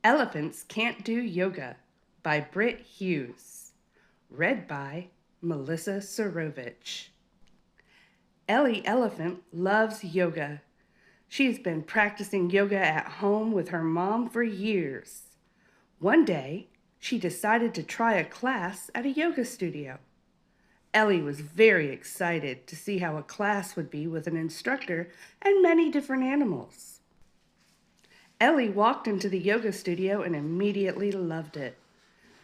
Elephants Can't Do Yoga by Britt Huse. Read by Melissa Surivich. Ellie Elephant loves yoga. She's been practicing yoga at home with her mom for years. One day, she decided to try a class at a yoga studio. Ellie was very excited to see how a class would be with an instructor and many different animals. Ellie walked into the yoga studio and immediately loved it.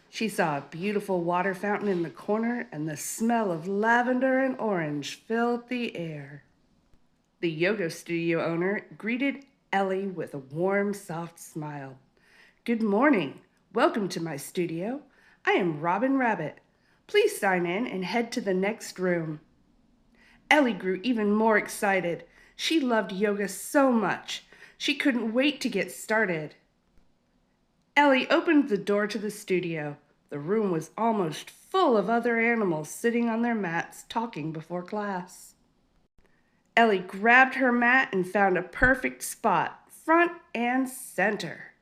She saw a beautiful water fountain in the corner, and the smell of lavender and orange filled the air. The yoga studio owner greeted Ellie with a warm, soft smile. "Good morning. Welcome to my studio. I am Robin Rabbit. Please sign in and head to the next room." Ellie grew even more excited. She loved yoga so much. She couldn't wait to get started. Ellie opened the door to the studio. The room was almost full of other animals sitting on their mats talking before class. Ellie grabbed her mat and found a perfect spot, front and center.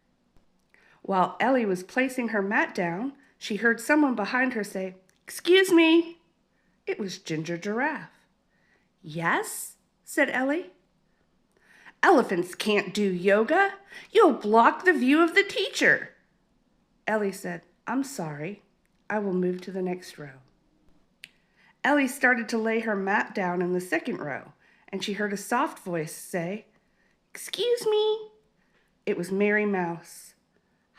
While Ellie was placing her mat down, she heard someone behind her say, "Excuse me." It was Ginger Giraffe. "Yes?" said Ellie. "Elephants can't do yoga. You'll block the view of the teacher." Ellie said, "I'm sorry. I will move to the next row." Ellie started to lay her mat down in the second row, and she heard a soft voice say, "Excuse me." It was Mary Mouse.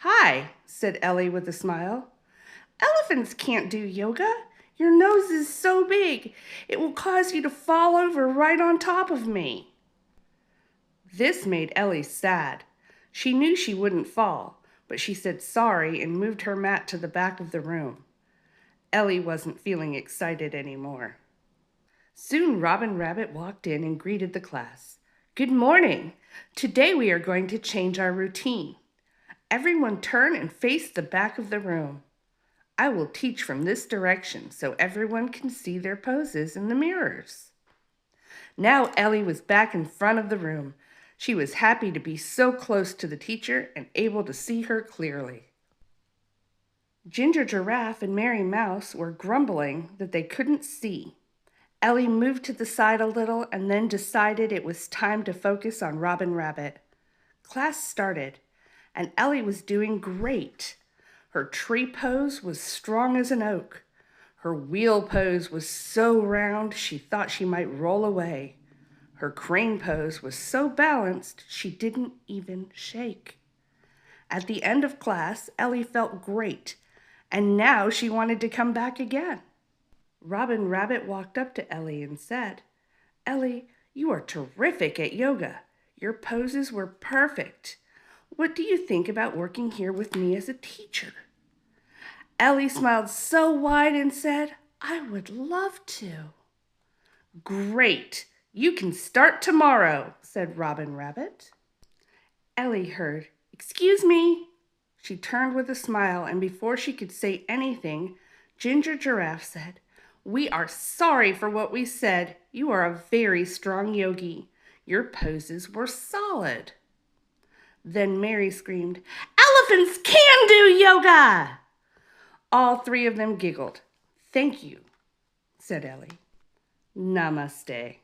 "Hi," said Ellie with a smile. "Elephants can't do yoga. Your nose is so big, it will cause you to fall over right on top of me." This made Ellie sad. She knew she wouldn't fall, but she said sorry and moved her mat to the back of the room. Ellie wasn't feeling excited anymore. Soon Robin Rabbit walked in and greeted the class. "Good morning. Today we are going to change our routine. Everyone turn and face the back of the room. I will teach from this direction so everyone can see their poses in the mirrors." Now Ellie was back in front of the room. She was happy to be so close to the teacher and able to see her clearly. Ginger Giraffe and Mary Mouse were grumbling that they couldn't see. Ellie moved to the side a little and then decided it was time to focus on Robin Rabbit. Class started, and Ellie was doing great. Her tree pose was strong as an oak. Her wheel pose was so round she thought she might roll away. Her crane pose was so balanced she didn't even shake. At the end of class, Ellie felt great, and now she wanted to come back again. Robin Rabbit walked up to Ellie and said, "Ellie, you are terrific at yoga. Your poses were perfect. What do you think about working here with me as a teacher?" Ellie smiled so wide and said, "I would love to." "Great! You can start tomorrow," said Robin Rabbit. Ellie heard, "Excuse me." She turned with a smile, and before she could say anything, Ginger Giraffe said, "We are sorry for what we said. You are a very strong yogi. Your poses were solid." Then Mary screamed, "Elephants can do yoga!" All three of them giggled. "Thank you," said Ellie. Namaste.